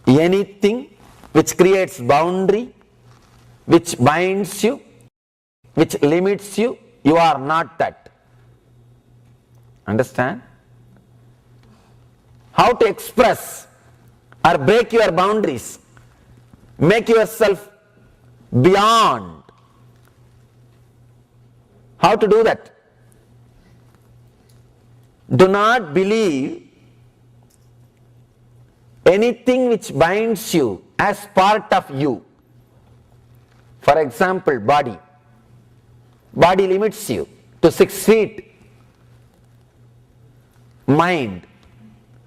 anything which creates boundary, which binds you, which limits you, you are not that. Understand? How to express or break your boundaries, make yourself beyond. How to do that? Do not believe anything which binds you as part of you. For example, body. Body limits you to 6 feet. Mind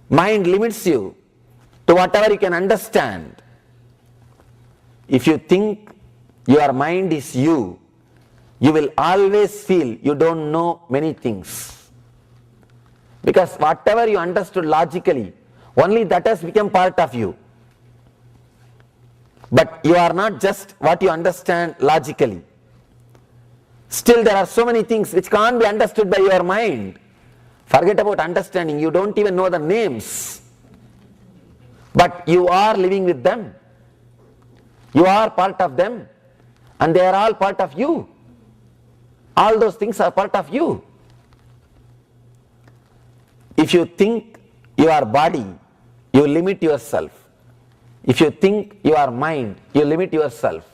limits you to whatever you can understand. If you think your mind is you will always feel you don't know many things. Because whatever you understood logically, only that has become part of you. But you are not just what you understand logically. Still there are so many things which can't be understood by your mind. Forget about understanding, you don't even know the names. But you are living with them. You are part of them. And they are all part of you. All those things are part of you. If you think you are body, you limit yourself. If you think you are mind, you limit yourself.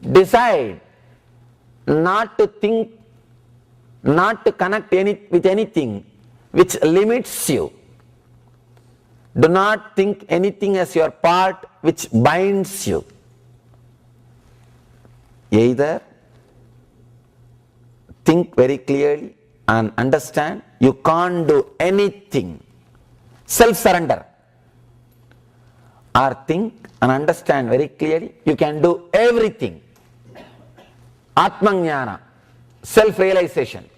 Decide not to think, not to connect with anything which limits you. Do not think anything as your part which binds you. Either think very clearly and understand you can't do anything, self-surrender, or think and understand very clearly you can do everything, Atmajnana, self-realization.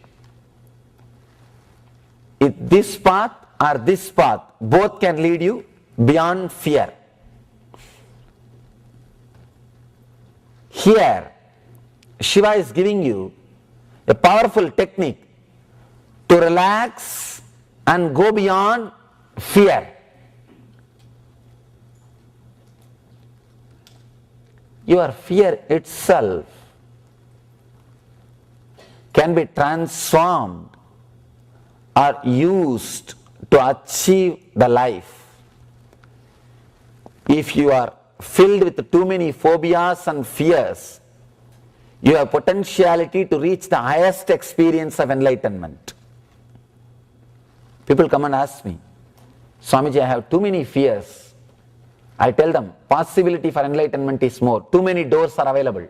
If this path or this path, both can lead you beyond fear. Here, Shiva is giving you a powerful technique to relax and go beyond fear. Your fear itself can be transformed or used to achieve the life. If you are filled with too many phobias and fears, you have potentiality to reach the highest experience of enlightenment. People come and ask me, Swamiji, I have too many fears. I tell them, possibility for enlightenment is more. Too many doors are available.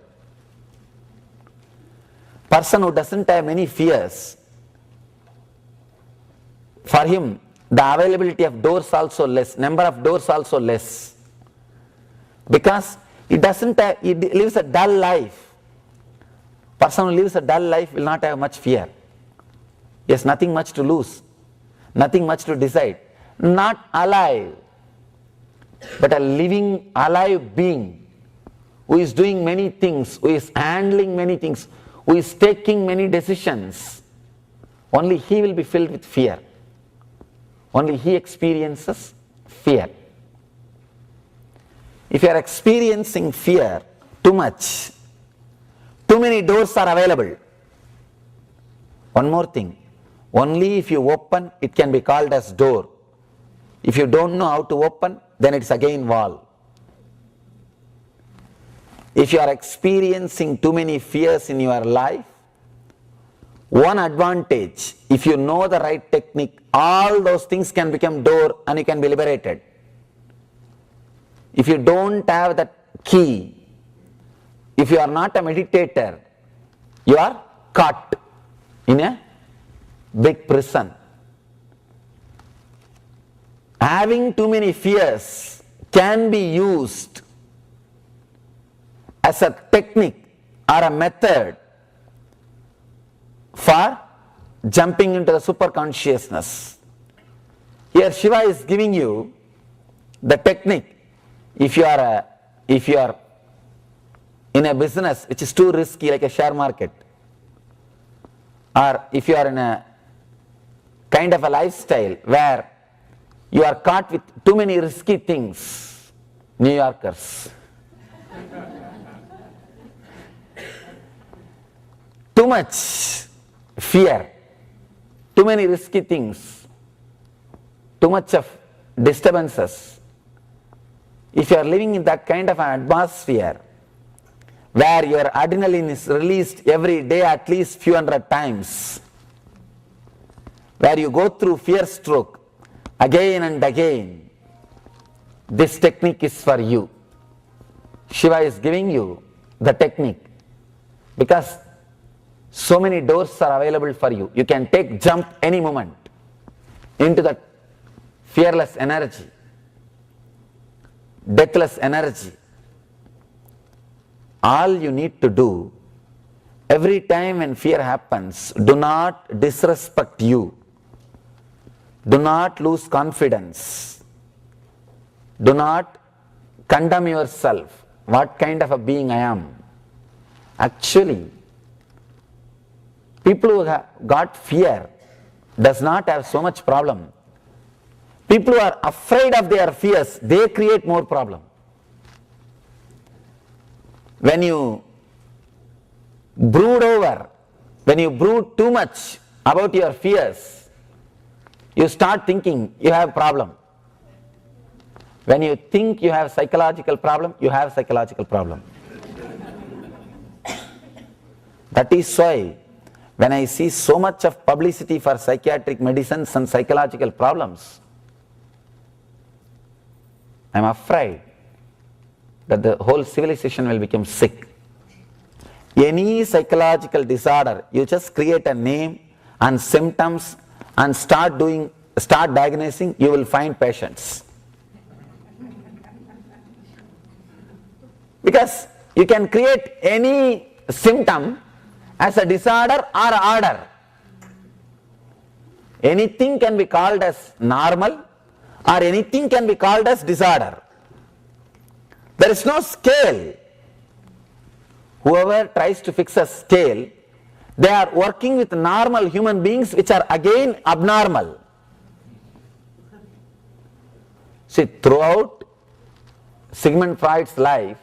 Person who doesn't have many fears, for him the availability of doors also less, number of doors also less. Because he lives a dull life. Person who lives a dull life will not have much fear. He has nothing much to lose, nothing much to decide. Not alive, but a living, alive being who is doing many things, who is handling many things, who is taking many decisions. Only he will be filled with fear. Only he experiences fear. If you are experiencing fear too much, too many doors are available. One more thing, only if you open, it can be called as door. If you don't know how to open, then it's again wall. If you are experiencing too many fears in your life, one advantage, if you know the right technique, all those things can become door and you can be liberated. If you don't have that key, if you are not a meditator, you are caught in a big prison. Having too many fears can be used as a technique or a method for jumping into the super consciousness. Here Shiva is giving you the technique. If you are in a business which is too risky, like a share market, or if you are in a kind of a lifestyle where You are caught with too many risky things. New Yorkers. Too much fear, too many risky things, too much of disturbances. If you are living in that kind of an atmosphere where your adrenaline is released every day at least few hundred times, where you go through fear stroke again and again, this technique is for you. Shiva is giving you the technique because so many doors are available for you. You can take jump any moment into that fearless energy, deathless energy. All you need to do, every time when fear happens, do not disrespect you. Do not lose confidence. Do not condemn yourself. What kind of a being I am? Actually, people who have got fear does not have so much problem. People who are afraid of their fears, they create more problem. When you brood over, when you brood too much about your fears, you start thinking you have problem. When you think you have psychological problem, you have psychological problem. That is why when I see so much of publicity for psychiatric medicines and psychological problems, I am afraid that the whole civilization will become sick. Any psychological disorder, you just create a name and symptoms and start diagnosing, you will find patients. Because you can create any symptom as a disorder or order. Anything can be called as normal or anything can be called as disorder. There is no scale. Whoever tries to fix a scale, they are working with normal human beings which are again abnormal. See, throughout Sigmund Freud's life,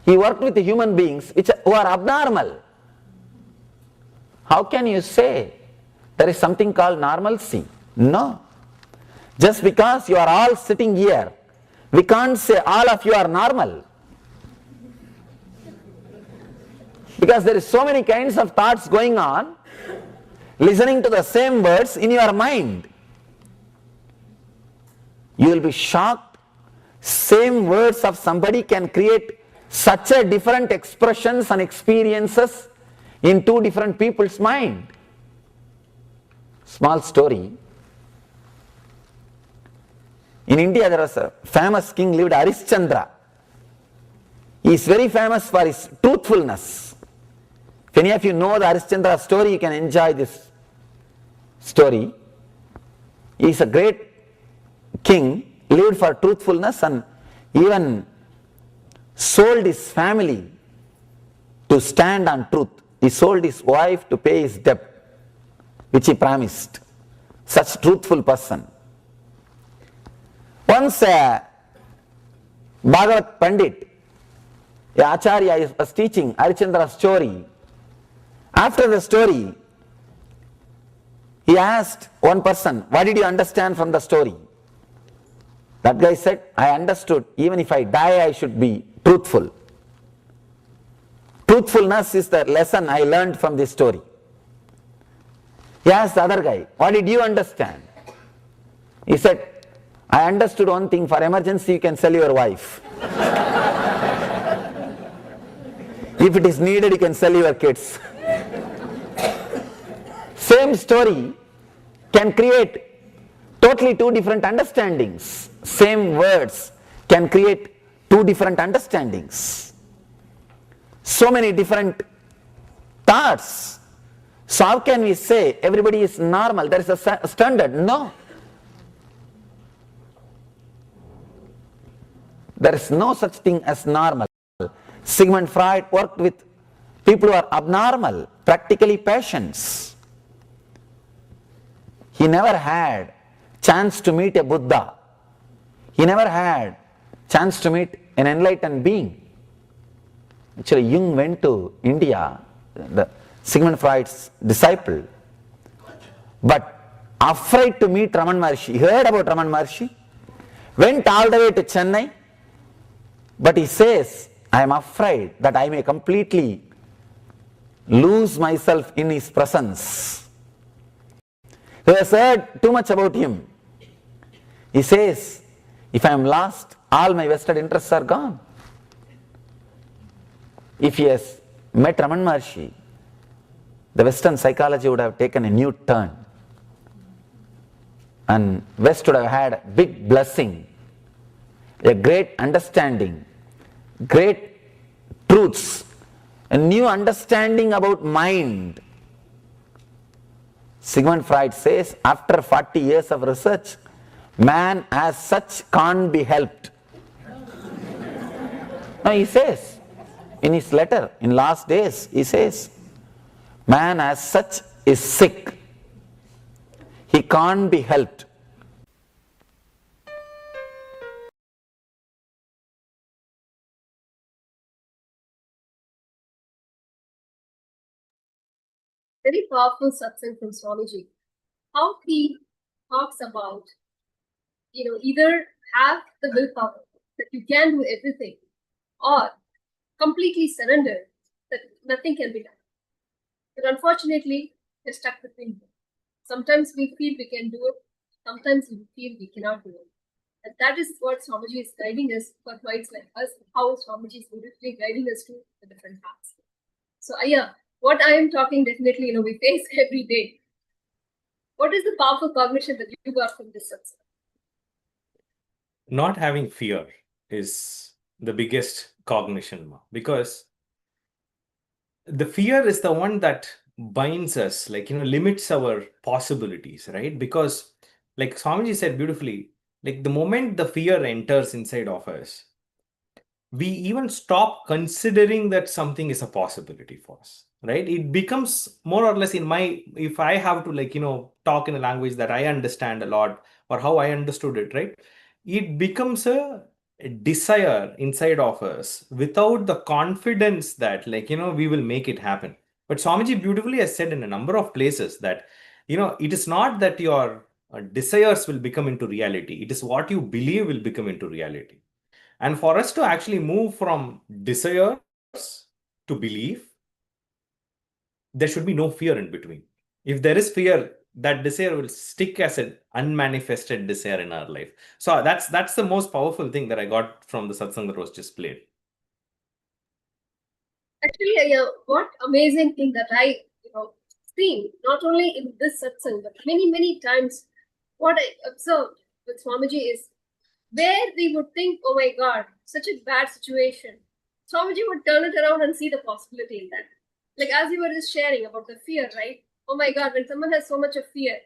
he worked with human beings who are abnormal. How can you say there is something called normalcy? No. Just because you are all sitting here, we can't say all of you are normal. Because there is so many kinds of thoughts going on, listening to the same words in your mind. You will be shocked. Same words of somebody can create such a different expressions and experiences in two different people's mind. Small story. In India there was a famous king lived, Harishchandra. He is very famous for his truthfulness. If any of you know the Harishchandra story, you can enjoy this story. He is a great king, lived for truthfulness and even sold his family to stand on truth. He sold his wife to pay his debt, which he promised. Such truthful person. Once a Bhagavat Pandit, a Acharya, was teaching Harishchandra's story. After the story, he asked one person, what did you understand from the story? That guy said, I understood, even if I die, I should be truthful. Truthfulness is the lesson I learned from this story. He asked the other guy, what did you understand? He said, I understood one thing, for emergency you can sell your wife. If it is needed, you can sell your kids. Same story can create totally two different understandings. Same words can create two different understandings. So many different thoughts. So how can we say everybody is normal? There is a standard. No. There is no such thing as normal. Sigmund Freud worked with people who are abnormal, practically patients. He never had chance to meet a Buddha. He never had chance to meet an enlightened being. Actually, Jung went to India, the Sigmund Freud's disciple, but afraid to meet Raman Maharshi. He heard about Raman Maharshi, went all the way to Chennai, but he says, I am afraid that I may completely lose myself in his presence. He has heard too much about him. He says, if I am lost, all my vested interests are gone. If he has met Raman Maharshi, the Western psychology would have taken a new turn. And West would have had a big blessing, a great understanding, great truths, a new understanding about mind. Sigmund Freud says, after 40 years of research, man as such can't be helped. No, he says, in his letter, in last days, he says, man as such is sick. He can't be helped. Very powerful satsang from Swamiji. How he talks about, either have the willpower that you can do everything, or completely surrender that nothing can be done. But unfortunately, we're stuck between both. Sometimes we feel we can do it, sometimes we feel we cannot do it. And that is what Swamiji is guiding us for flights like us, how Swamiji is beautifully guiding us to the different paths. So, what I am talking definitely, we face every day. What is the powerful cognition that you got from this satsang? Not having fear is the biggest cognition, because the fear is the one that binds us, limits our possibilities, right? Because like Swamiji said beautifully, like the moment the fear enters inside of us, we even stop considering that something is a possibility for us, right? It becomes more or less if I have to talk in a language that I understand a lot, or how I understood it, right? It becomes a desire inside of us without the confidence that we will make it happen. But Swamiji beautifully has said in a number of places that it is not that your desires will become into reality, it is what you believe will become into reality. And for us to actually move from desires to belief, there should be no fear in between. If there is fear, that desire will stick as an unmanifested desire in our life. So that's the most powerful thing that I got from the satsang that was just played. Actually, what amazing thing that I seen, not only in this satsang, but many times, what I observed with Swamiji is where we would think, oh my God, such a bad situation, Swamiji would turn it around and see the possibility in that. Like as you were just sharing about the fear, right? Oh my God, when someone has so much of fear,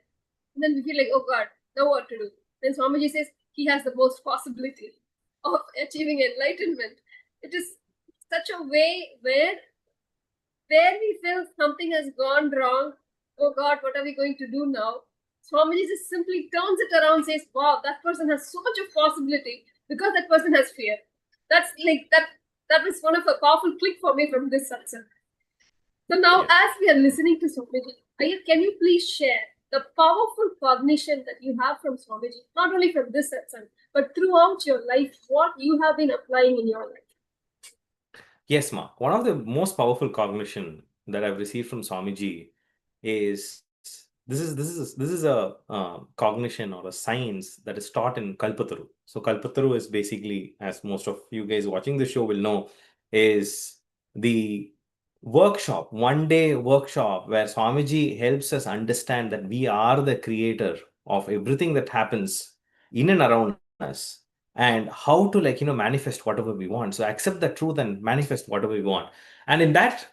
then we feel like, oh God, now what to do? Then Swamiji says he has the most possibility of achieving enlightenment. It is such a way where we feel something has gone wrong. Oh God, what are we going to do now? Swamiji just simply turns it around and says, wow, that person has so much of possibility because that person has fear. That's like that was one of a powerful click for me from this satsang. So now, as we are listening to Swamiji, can you please share the powerful cognition that you have from Swamiji, not only from this satsang, but throughout your life, what you have been applying in your life? Yes, Ma. One of the most powerful cognition that I've received from Swamiji is this is a cognition or a science that is taught in Kalpataru. So Kalpataru is basically, as most of you guys watching the show will know, is the workshop, one-day workshop where Swamiji helps us understand that we are the creator of everything that happens in and around us, and how to manifest whatever we want. So accept the truth and manifest whatever we want. And in that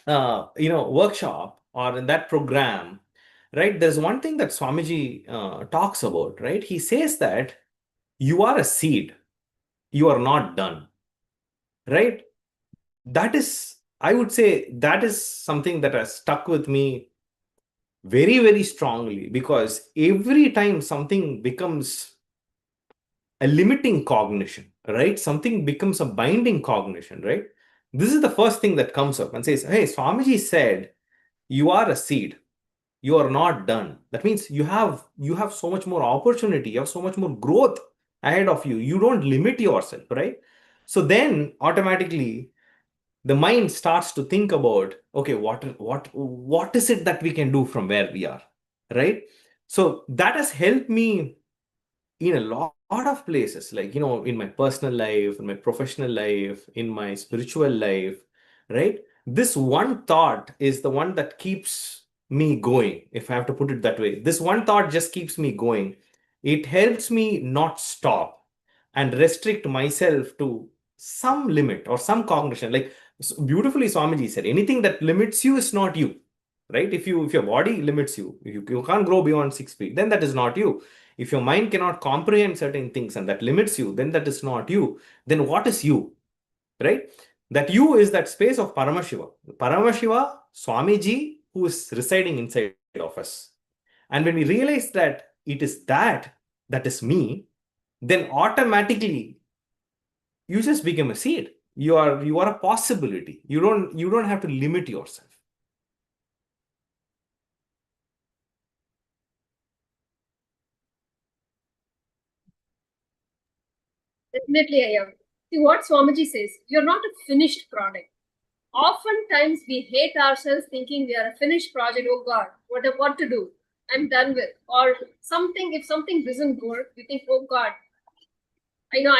workshop or in that program, right, there's one thing that Swamiji talks about, right? He says that you are a seed, you are not done, right? That is, I would say, that is something that has stuck with me very, very strongly, because every time something becomes a limiting cognition, right? Something becomes a binding cognition, right? This is the first thing that comes up and says, hey, Swamiji said, you are a seed. You are not done. That means you have so much more opportunity, you have so much more growth ahead of you. You don't limit yourself, right? So then automatically the mind starts to think about, okay, what is it that we can do from where we are, right? So that has helped me in a lot of places, like, in my personal life, in my professional life, in my spiritual life, right? This one thought is the one that keeps me going, if I have to put it that way. This one thought just keeps me going. It helps me not stop and restrict myself to some limit or some cognition. Like, beautifully Swamiji said, anything that limits you is not you, right? If your body limits you, you can't grow beyond 6 feet, then that is not you. If your mind cannot comprehend certain things and that limits you, then that is not you. Then what is you, right? That you is that space of Paramashiva. Paramashiva, Swamiji, who is residing inside of us. And when we realize that it is that is me, then automatically you just become a seed. You are a possibility. You don't have to limit yourself. Definitely, I am. See what Swamiji says, you're not a finished product. Oftentimes we hate ourselves thinking we are a finished project. Oh God, what to do? I'm done with. Or something, if something doesn't work, we think, oh God, I know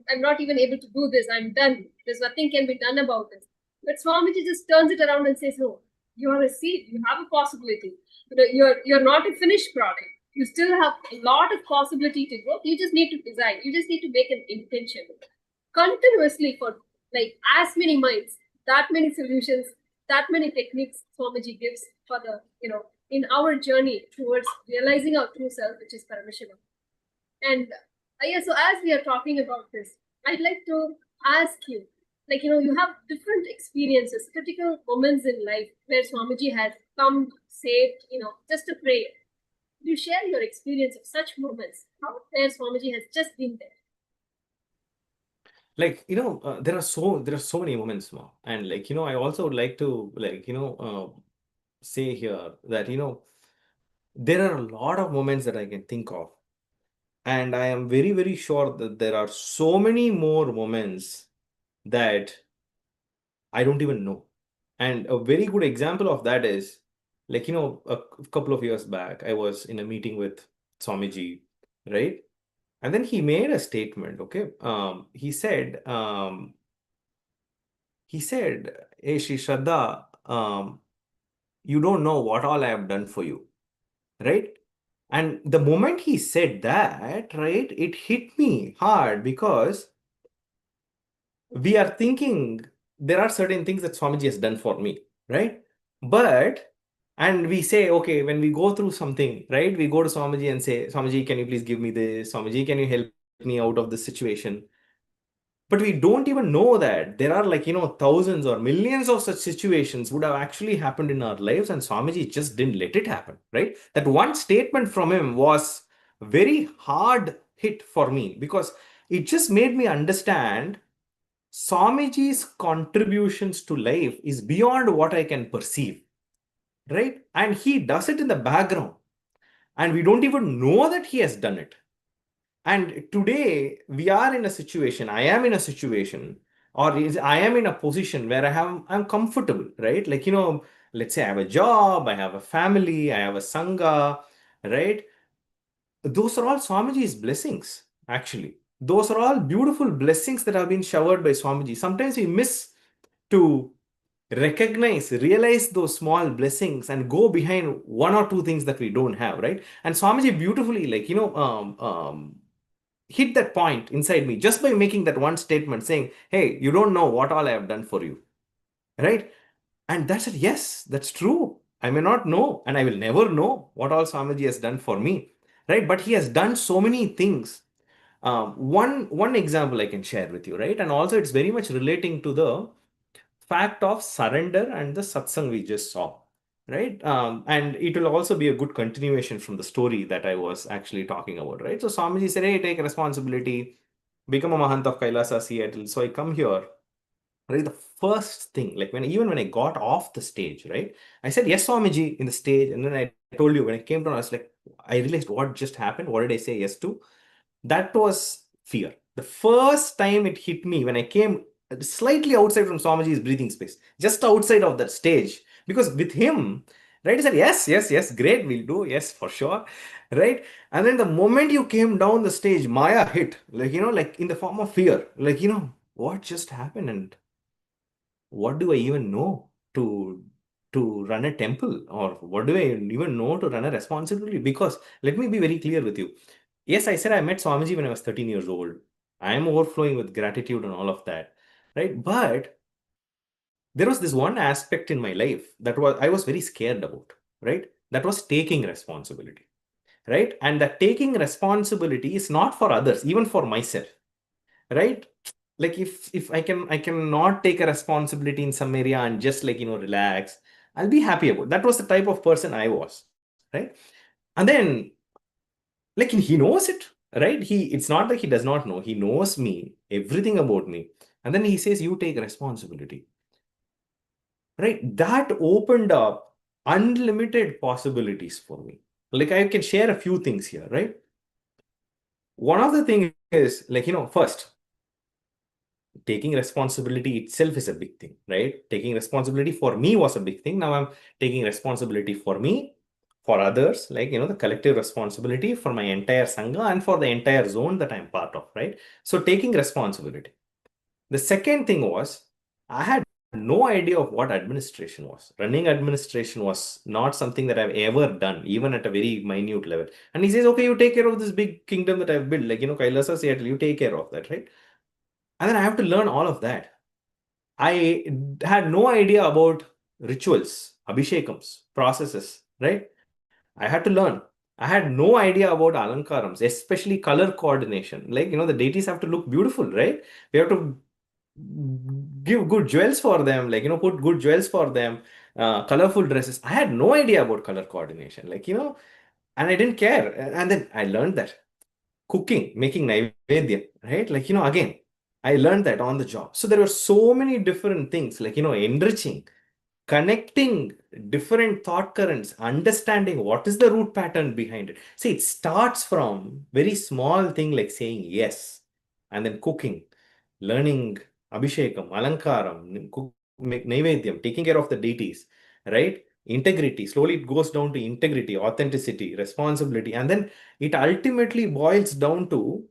I'm not even able to do this. I'm done. There's nothing can be done about this. But Swamiji just turns it around and says, no, you're a seed. You have a possibility. You're not a finished product. You still have a lot of possibility to grow. You just need to design. You just need to make an intention continuously for like as many minds, that many solutions, that many techniques Swamiji gives for the in our journey towards realizing our true self, which is Paramashivam. And yeah, so as we are talking about this, I'd like to ask you, like, you have different experiences, critical moments in life where Swamiji has come, saved, just a prayer. You share your experience of such moments, how where Swamiji has just been there. Like, there are so many moments now. And like, I also would like to, like, say here that, there are a lot of moments that I can think of. And I am very, very sure that there are so many more moments that I don't even know. And a very good example of that is, like, a couple of years back, I was in a meeting with Swamiji, right? And then he made a statement, okay? He said, hey, Shri Shraddha, you don't know what all I have done for you, right? And the moment he said that, right, it hit me hard, because we are thinking there are certain things that Swamiji has done for me, right? And we say, okay, when we go through something, right, we go to Swamiji and say, Swamiji, can you please give me this? Swamiji, can you help me out of this situation? But we don't even know that there are, like, thousands or millions of such situations would have actually happened in our lives, and Swamiji just didn't let it happen, right? That one statement from him was very hard hit for me, because it just made me understand Swamiji's contributions to life is beyond what I can perceive, right? And he does it in the background, and we don't even know that he has done it. And today we are in a situation, I am in a situation, or I am in a position where I'm comfortable, right? Like, let's say I have a job, I have a family, I have a sangha, right? Those are all Swamiji's blessings, actually. Those are all beautiful blessings that have been showered by Swamiji. Sometimes we miss to realize those small blessings and go behind one or two things that we don't have, right? And Swamiji beautifully, like, hit that point inside me just by making that one statement saying, hey, you don't know what all I have done for you, right? And that's it. Yes, that's true. I may not know, and I will never know what all Swamiji has done for me, right? But he has done so many things. One example I can share with you, right? And also it's very much relating to the fact of surrender and the satsang we just saw. right? And it will also be a good continuation from the story that I was actually talking about, right? So Swamiji said, hey, take responsibility, become a Mahant of Kailasa, Seattle. So I come here, right? The first thing, like even when I got off the stage, right? I said, yes, Swamiji, in the stage. And then I told you when I came down, I was like, I realized what just happened. What did I say yes to? That was fear. The first time it hit me when I came slightly outside from Swamiji's breathing space, just outside of that stage, because with him, right, he said, yes, yes, yes, great, we'll do, yes, for sure, right? And then the moment you came down the stage, Maya hit, like, like in the form of fear, like, what just happened and what do I even know to run a temple, or what do I even know to run a responsibility? Because let me be very clear with you. Yes, I said I met Swamiji when I was 13 years old. I am overflowing with gratitude and all of that, right? But there was this one aspect in my life that was I was very scared about, right? That was taking responsibility, right? And that taking responsibility is not for others, even for myself, right? Like if I cannot take a responsibility in some area and just like relax, I'll be happy about. That was the type of person I was, right? And then like he knows it, right? It's not like he does not know. He knows me, everything about me. And then he says, you take responsibility, right? That opened up unlimited possibilities for me. Like I can share a few things here, right? One of the things is like, first, taking responsibility itself is a big thing, right? Taking responsibility for me was a big thing. Now I'm taking responsibility for me, for others, like, the collective responsibility for my entire Sangha and for the entire zone that I'm part of, right? So taking responsibility. The second thing was, I had no idea of what administration was. Running administration was not something that I've ever done, even at a very minute level. And he says, okay, you take care of this big kingdom that I've built, like, Kailasa, Seattle, you take care of that, right? And then I have to learn all of that. I had no idea about rituals, abhishekams, processes, right? I had to learn. I had no idea about alankarams, especially color coordination. Like, the deities have to look beautiful, right? We have to give good jewels for them, like, put good jewels for them, colorful dresses. I had no idea about color coordination, like, and I didn't care. And then I learned that cooking, making naivedya, right? Like, again, I learned that on the job. So there were so many different things, like, enriching, connecting different thought currents, understanding what is the root pattern behind it. See, it starts from very small thing like saying yes, and then cooking, learning abhishekam, alankaram, naivedyam, taking care of the deities, right? Integrity. Slowly it goes down to integrity, authenticity, responsibility, and then it ultimately boils down to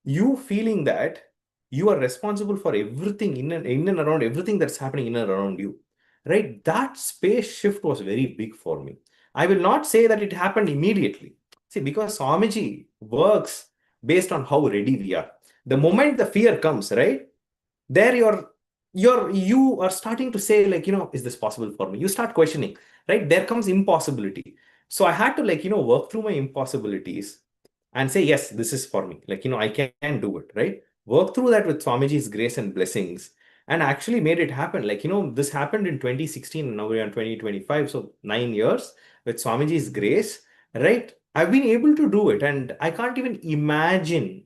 you feeling that you are responsible for everything in and around everything that's happening in and around you, right? That space shift was very big for me. I will not say that it happened immediately. See, because Swamiji works based on how ready we are. The moment the fear comes, right, there you are starting to say, like, is this possible for me? You start questioning, right? There comes impossibility. So I had to, like, work through my impossibilities and say, yes, this is for me. Like, I can do it, right? Work through that with Swamiji's grace and blessings and actually made it happen. Like, this happened in 2016 and now we're in 2025. So 9 years with Swamiji's grace, right? I've been able to do it. And I can't even imagine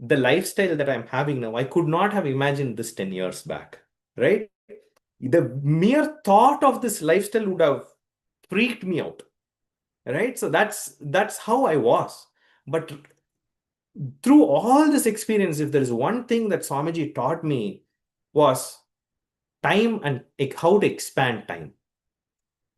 the lifestyle that I'm having now. I could not have imagined this 10 years back, right? The mere thought of this lifestyle would have freaked me out, right? So that's how I was. But through all this experience, if there is one thing that Swamiji taught me was time and how to expand time.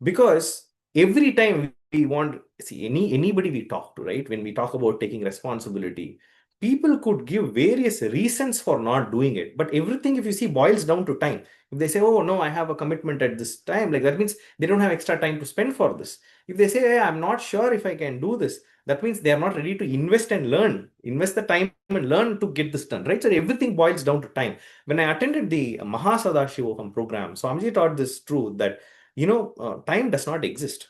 Because every time we want, see, anybody we talk to, right? When we talk about taking responsibility, people could give various reasons for not doing it. But everything, if you see, boils down to time. If they say, oh no, I have a commitment at this time, like that means they don't have extra time to spend for this. If they say, hey, I'm not sure if I can do this, that means they are not ready to invest and learn, invest the time and learn to get this done, right? So everything boils down to time. When I attended the Mahasadashivoham program, Swamiji taught this truth that time does not exist,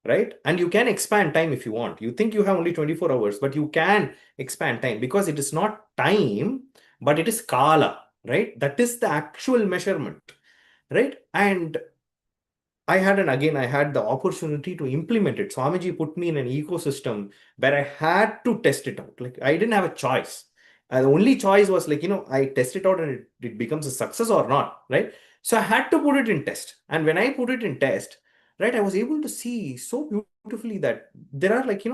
right? And you can expand time if you want. You think you have only 24 hours, but you can expand time because it is not time, but it is kala, right? That is the actual measurement, right? And I had the opportunity to implement it. Swamiji put me in an ecosystem where I had to test it out. Like I didn't have a choice. The only choice was like, I test it out and it becomes a success or not, right? So I had to put it in test. And when I put it in test, right, I was able to see so beautifully that there are like,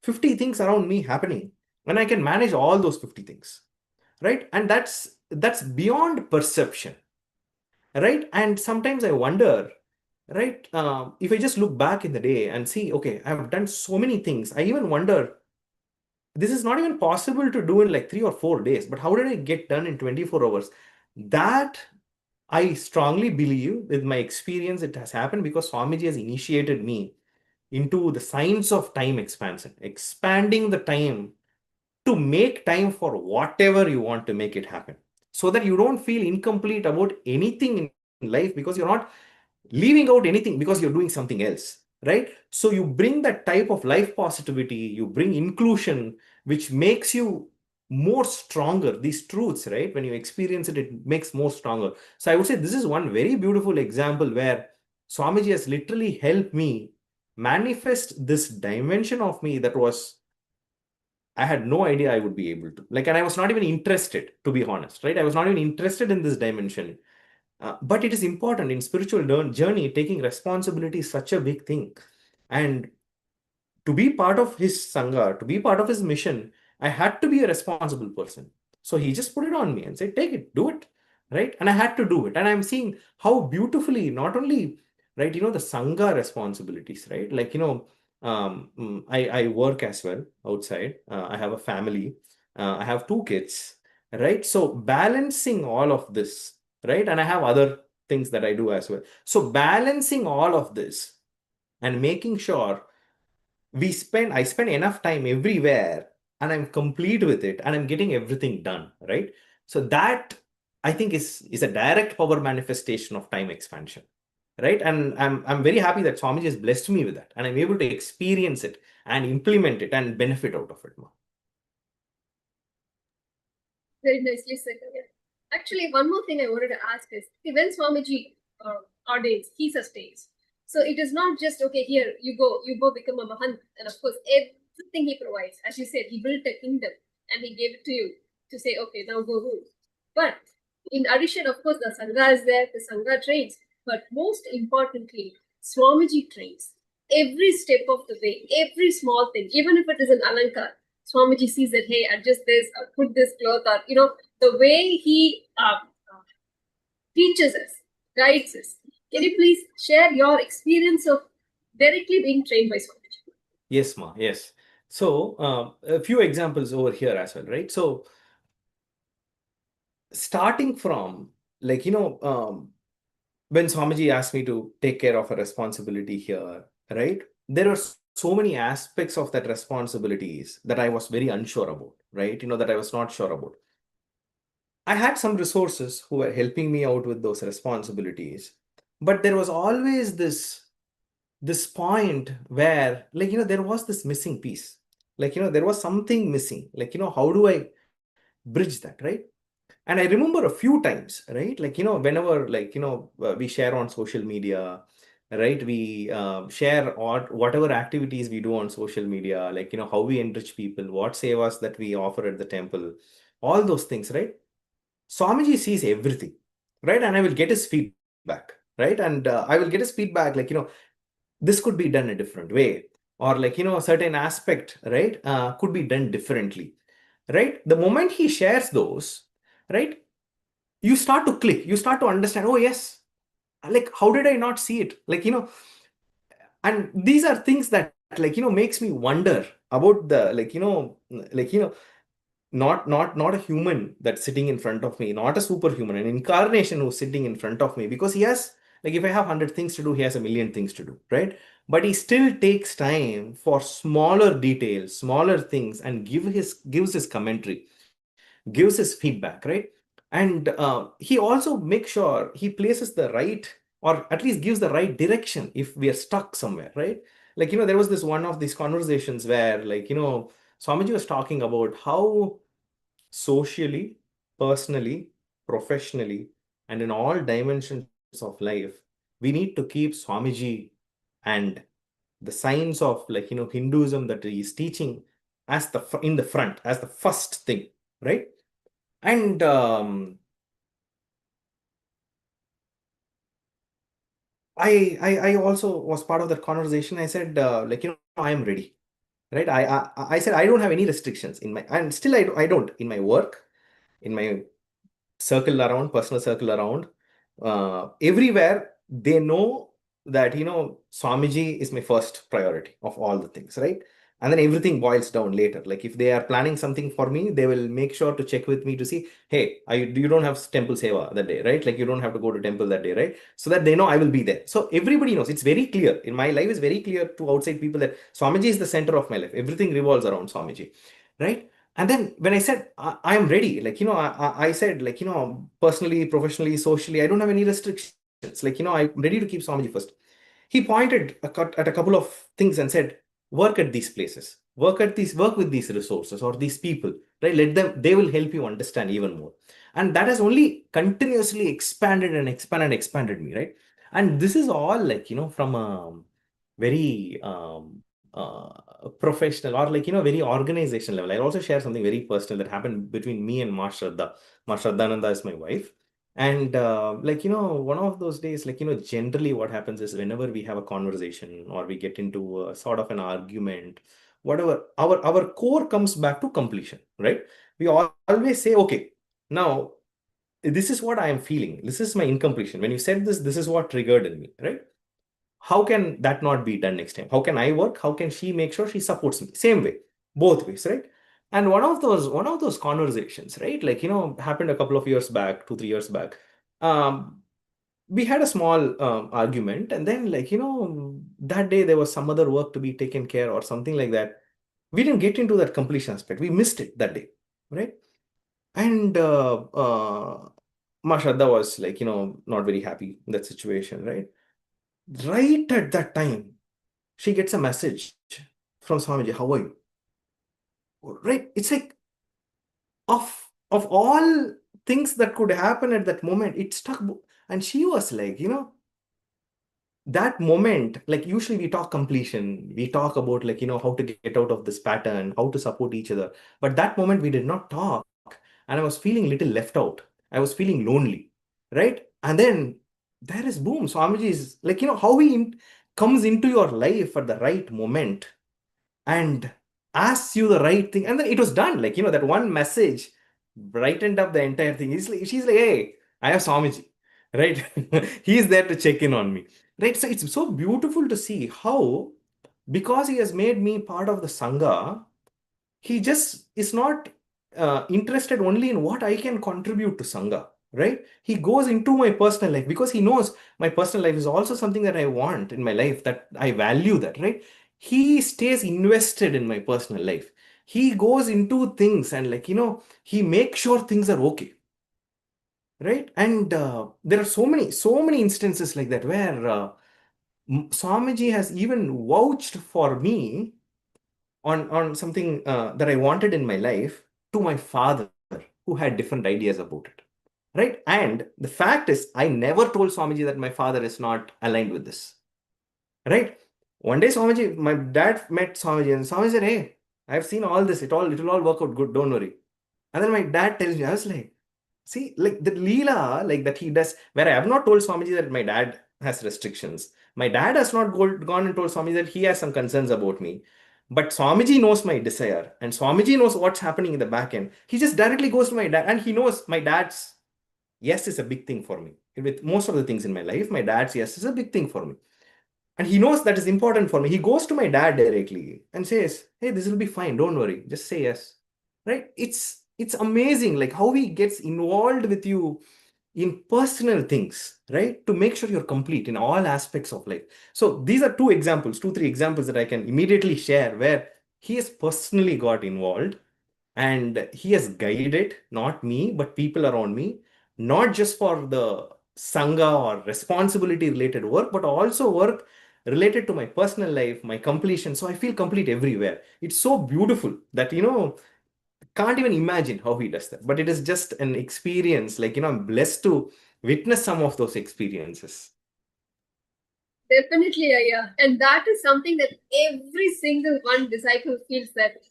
50 things around me happening and I can manage all those 50 things, right? And that's beyond perception, right? And sometimes I wonder, right, if I just look back in the day and see, okay, I've done so many things. I even wonder, this is not even possible to do in like 3 or 4 days, but how did I get done in 24 hours? That I strongly believe with my experience, it has happened because Swamiji has initiated me into the science of time expansion, expanding the time to make time for whatever you want to make it happen, so that you don't feel incomplete about anything in life because you're not leaving out anything because you're doing something else, right? So you bring that type of life positivity, you bring inclusion, which makes you more stronger. These truths, right, when you experience it, it makes more stronger. So I would say this is one very beautiful example where Swamiji has literally helped me manifest this dimension of me that was, I had no idea I would be able to. Like, and I was not even interested, to be honest, right? I was not even interested in this dimension. But it is important in spiritual journey. Taking responsibility is such a big thing. And to be part of his Sangha, to be part of his mission, I had to be a responsible person. So he just put it on me and said, take it, do it, right? And I had to do it. And I'm seeing how beautifully, not only, right, the Sangha responsibilities, right? Like, I work as well outside. I have a family. I have 2 kids, right? So balancing all of this, right? And I have other things that I do as well. So balancing all of this and making sure I spend enough time everywhere and I'm complete with it and I'm getting everything done, right? So that I think is a direct power manifestation of time expansion, right? And I'm very happy that Swamiji has blessed me with that and I'm able to experience it and implement it and benefit out of it more. Very nicely said. Yeah. Actually, one more thing I wanted to ask is, see, when Swamiji ordains, he sustains. So it is not just, okay, here you go become a Mahant. And of course, everything he provides, as you said, he built a kingdom and he gave it to you to say, okay, now go rule. But in addition, of course, the Sangha is there, the Sangha trains. But most importantly, Swamiji trains. Every step of the way, every small thing, even if it is an alankar, Swamiji sees that, hey, adjust this, or put this cloth, or, the way he teaches us, guides us. Can you please share your experience of directly being trained by Swamiji? Yes, ma. Yes. So a few examples over here as well, right? So starting from like, when Swamiji asked me to take care of a responsibility here, right? There are so many aspects of that responsibilities that I was very unsure about, right? That I was not sure about. I had some resources who were helping me out with those responsibilities, but there was always this point where, like, there was this missing piece. Like, there was something missing. Like, how do I bridge that, right? And I remember a few times, right? Like, whenever, like, we share on social media, right? We share whatever activities we do on social media, like, how we enrich people, what sevas that we offer at the temple, all those things, right? Swamiji sees everything, right? And I will get his feedback, right? And I will get his feedback, like, this could be done a different way, or like, a certain aspect, right? Could be done differently, right? The moment he shares those, right? You start to click, you start to understand, oh yes, like how did I not see it? Like, and these are things that, like, makes me wonder about the, like, not a human that's sitting in front of me, not a superhuman, an incarnation who's sitting in front of me, because he has, like, if I have 100 things to do, he has a million things to do, right? But he still takes time for smaller details, smaller things, and gives his commentary, gives his feedback, right? And he also makes sure he places the right, or at least gives the right direction if we are stuck somewhere, right? Like, there was this one of these conversations where, like, Swamiji was talking about how socially, personally, professionally, and in all dimensions of life, we need to keep Swamiji and the science of Hinduism that he is teaching as in the front, as the first thing, right? And I also was part of that conversation. I said, I am ready, right? I said I don't have any restrictions in my, and still I don't in my work, in my circle around, personal circle around, everywhere they know that Swamiji is my first priority of all the things, right? And then everything boils down later. Like if they are planning something for me, they will make sure to check with me to see, hey, you don't have temple seva that day, right? Like you don't have to go to temple that day, right? So that they know I will be there. So everybody knows. It's very clear. In my life, is very clear to outside people that Swamiji is the center of my life. Everything revolves around Swamiji, right? And then when I said I am ready, I said, personally, professionally, socially, I don't have any restrictions. I'm ready to keep Swamiji first. He pointed at a couple of things and said, work at these places, work with these resources or these people, right? They will help you understand even more. And that has only continuously expanded and expanded me, right? And this is all from a very professional or very organizational level. I'll also share something very personal that happened between me and Ma Shraddha. Ma Shraddhananda is my wife. And one of those days, generally what happens is whenever we have a conversation or we get into a sort of an argument, whatever, our core comes back to completion, right? We always say, okay, now this is what I am feeling. This is my incompletion. When you said this is what triggered in me, right? How can that not be done next time? How can I work? How can she make sure she supports me? Same way, both ways, right? And one of those conversations, right? Happened a couple of years back, 2, 3 years back. We had a small argument, and then that day there was some other work to be taken care or something like that. We didn't get into that completion aspect. We missed it that day, right? And Ma Shraddha was not very happy in that situation, right? Right at that time, she gets a message from Swamiji, how are you? Right? It's like of all things that could happen at that moment, it stuck. And she was like, that moment, like usually we talk completion, we talk about how to get out of this pattern, how to support each other. But that moment we did not talk. And I was feeling little left out. I was feeling lonely, right? And then there is boom. Swamiji is how he comes into your life at the right moment and asks you the right thing. And then it was done. That one message brightened up the entire thing. She's like, hey, I have Swamiji, right? He's there to check in on me, right? So it's so beautiful to see how, because he has made me part of the Sangha, he just is not interested only in what I can contribute to Sangha, right? He goes into my personal life because he knows my personal life is also something that I want in my life, that I value that, right? He stays invested in my personal life. He goes into things and he makes sure things are okay, right? And there are so many instances like that where Swamiji has even vouched for me on something that I wanted in my life to my father, who had different ideas about it. Right? And the fact is, I never told Swamiji that my father is not aligned with this. Right? One day, my dad met Swamiji, and Swamiji said, hey, I've seen all this. It'll all work out good. Don't worry. And then my dad tells me, I was like, see, like the Leela, like that he does, where I have not told Swamiji that my dad has restrictions. My dad has not gone and told Swamiji that he has some concerns about me. But Swamiji knows my desire, and Swamiji knows what's happening in the back end. He just directly goes to my dad, and he knows my dad's yes is a big thing for me. With most of the things in my life, my dad's yes is a big thing for me. And he knows that is important for me. He goes to my dad directly and says, hey, this will be fine. Don't worry. Just say yes. Right? It's amazing like how he gets involved with you in personal things, right? To make sure you're complete in all aspects of life. So these are 2, 3 examples that I can immediately share where he has personally got involved and he has guided, not me, but people around me, not just for the Sangha or responsibility related work, but also work related to my personal life, my completion. So I feel complete everywhere. It's so beautiful that, can't even imagine how he does that. But it is just an experience. I'm blessed to witness some of those experiences. Definitely, yeah. And that is something that every single one disciple feels, that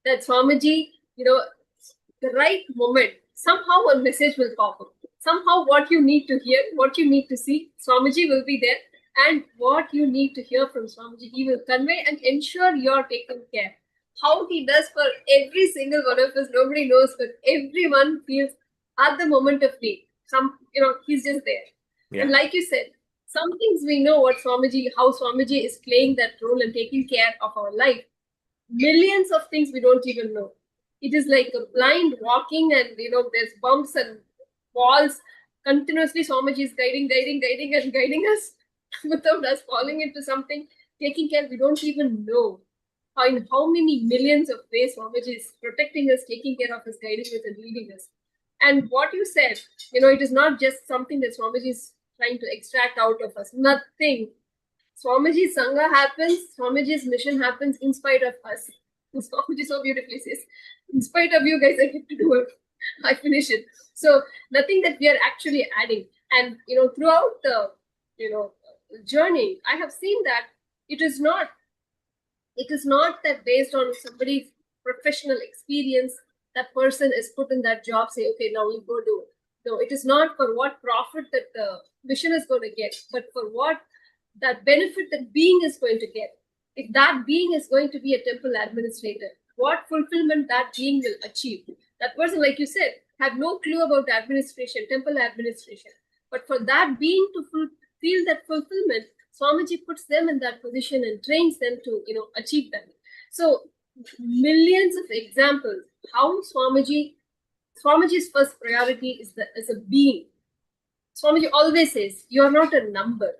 Swamiji, the right moment, somehow a message will pop up. Somehow what you need to hear, what you need to see, Swamiji will be there. And what you need to hear from Swamiji, he will convey and ensure you're taken care. How he does for every single one of us, nobody knows, but everyone feels at the moment of need. He's just there. Yeah. And like you said, some things we know how Swamiji is playing that role and taking care of our life. Millions of things we don't even know. It is like a blind walking, and there's bumps and walls. Continuously, Swamiji is guiding, and guiding us without us falling into something, taking care. We don't even know in how many millions of ways Swamiji is protecting us, taking care of us, guiding us, and leading us. And what you said, it is not just something that Swamiji is trying to extract out of us. Nothing. Swamiji's Sangha happens, Swamiji's mission happens in spite of us. Swamiji so beautifully says, in spite of you guys, I get to do it. I finish it. So nothing that we are actually adding. And throughout the journey, I have seen that it is not that based on somebody's professional experience, that person is put in that job, say, okay, now you go do it. No, it is not for what profit that the mission is going to get, but for what that benefit that being is going to get. If that being is going to be a temple administrator, what fulfillment that being will achieve. That person, like you said, had no clue about administration, temple administration. But for that being to feel that fulfillment, Swamiji puts them in that position and trains them to, achieve that. So millions of examples how Swamiji's first priority is a being. Swamiji always says, you're not a number,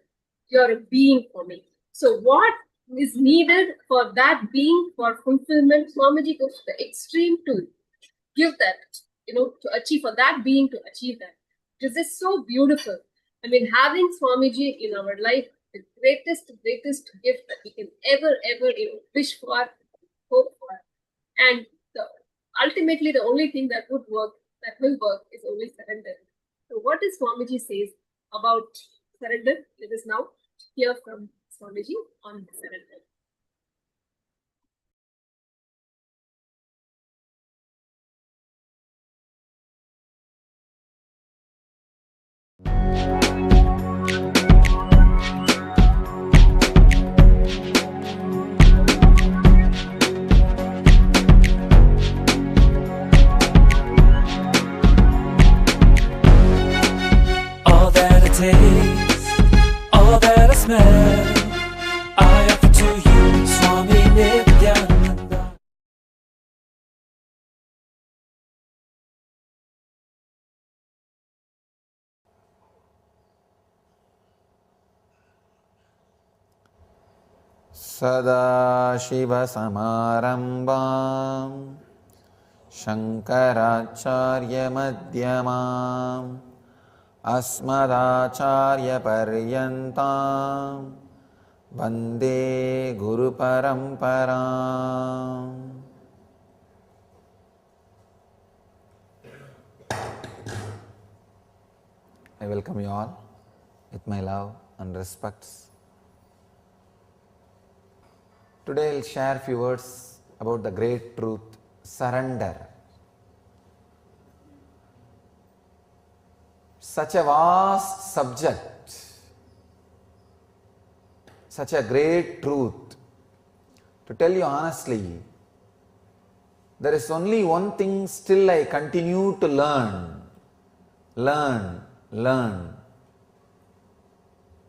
you're a being for me. So what is needed for that being, for fulfillment, Swamiji goes to the extreme to give that, to achieve, for that being to achieve that. It is just so beautiful. I mean, having Swamiji in our life, the greatest gift that we can ever, wish for, hope for. And ultimately, the only thing that will work, is only surrender. So what does Swamiji says about surrender? Let us now hear from Swamiji on surrender. All that I taste, all that I smell, I offer to you, Swami Nithyananda. Sadashiva-samarambam Shankaracharya-madhyamam Asmadacharya-paryantam Vande Guru-paramparam. I welcome you all with my love and respects. Today I will share a few words about the great truth, surrender. Such a vast subject, such a great truth. To tell you honestly, there is only one thing still I continue to learn.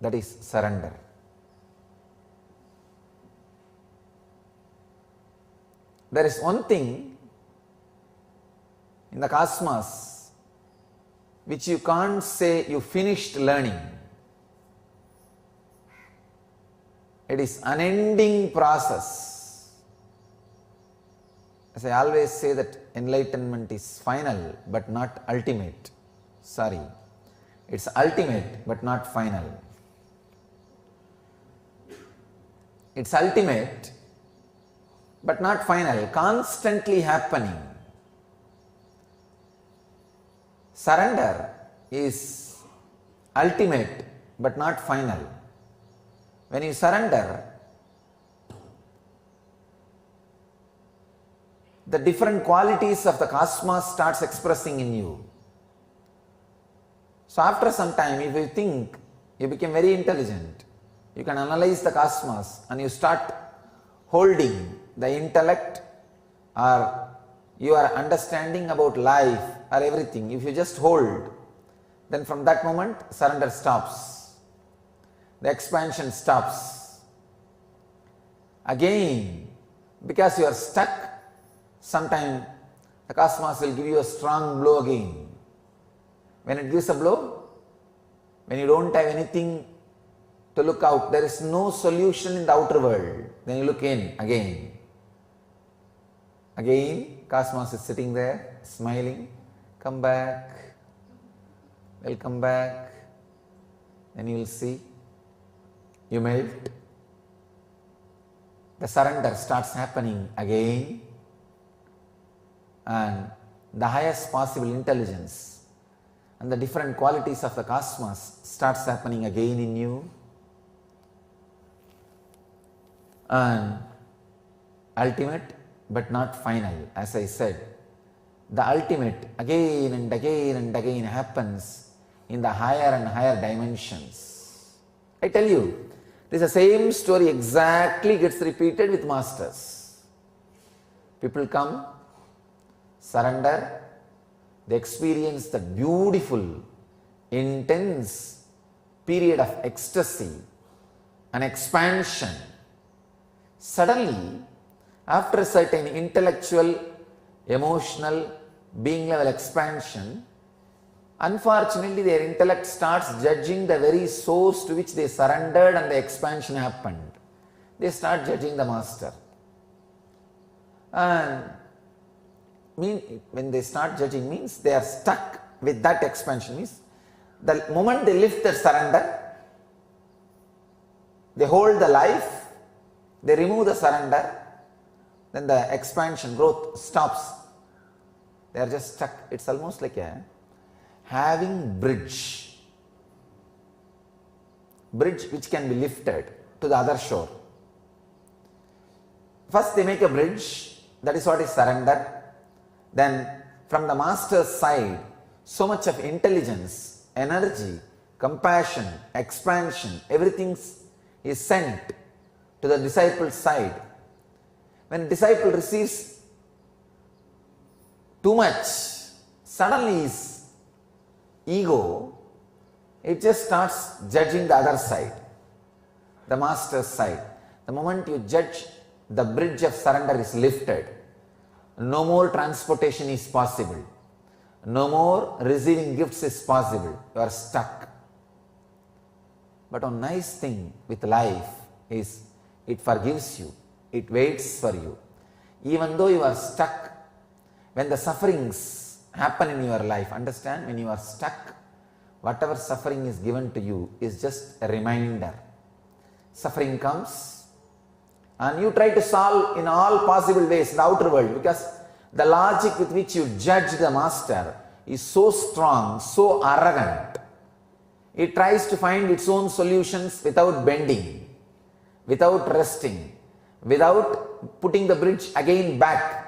That is surrender. There is one thing in the cosmos which you can't say you finished learning. It is unending process. As I always say that enlightenment is final but not ultimate. Sorry, it's ultimate but not final. It's ultimate but not final, constantly happening. Surrender is ultimate but not final. When you surrender, the different qualities of the cosmos starts expressing in you. So after some time, if you think, you become very intelligent, you can analyze the cosmos and you start holding the intellect or your understanding about life or everything. If you just hold, then from that moment surrender stops. The expansion stops. Again, because you are stuck, sometime the cosmos will give you a strong blow again. When it gives a blow, when you don't have anything to look out, there is no solution in the outer world, then you look in again. Again, cosmos is sitting there, smiling. Come back. Welcome back. Then you will see, you melt. The surrender starts happening again, and the highest possible intelligence and the different qualities of the cosmos starts happening again in you. And ultimate but not final, as I said, the ultimate again and again and again happens in the higher and higher dimensions. I tell you, this is the same story exactly gets repeated with masters. People come, surrender, they experience the beautiful, intense period of ecstasy and expansion. Suddenly, after a certain intellectual, emotional, being level expansion, unfortunately their intellect starts judging the very source to which they surrendered and the expansion happened. They start judging the master. And when they start judging means they are stuck with that expansion. Means the moment they lift their surrender, they hold the life, they remove the surrender, then the expansion, growth stops. They are just stuck. It's almost like having bridge which can be lifted to the other shore. First they make a bridge, that is what is surrender. Then from the master's side, so much of intelligence, energy, compassion, expansion, everything is sent to the disciple's side. When a disciple receives too much, suddenly his ego, it just starts judging the other side, the master's side. The moment you judge, the bridge of surrender is lifted. No more transportation is possible. No more receiving gifts is possible. You are stuck. But one nice thing with life is it forgives you. It waits for you. Even though you are stuck, when the sufferings happen in your life, understand, when you are stuck, whatever suffering is given to you is just a reminder. Suffering comes, and you try to solve in all possible ways in the outer world, because the logic with which you judge the master is so strong, so arrogant. It tries to find its own solutions without bending, without resting, without putting the bridge again back.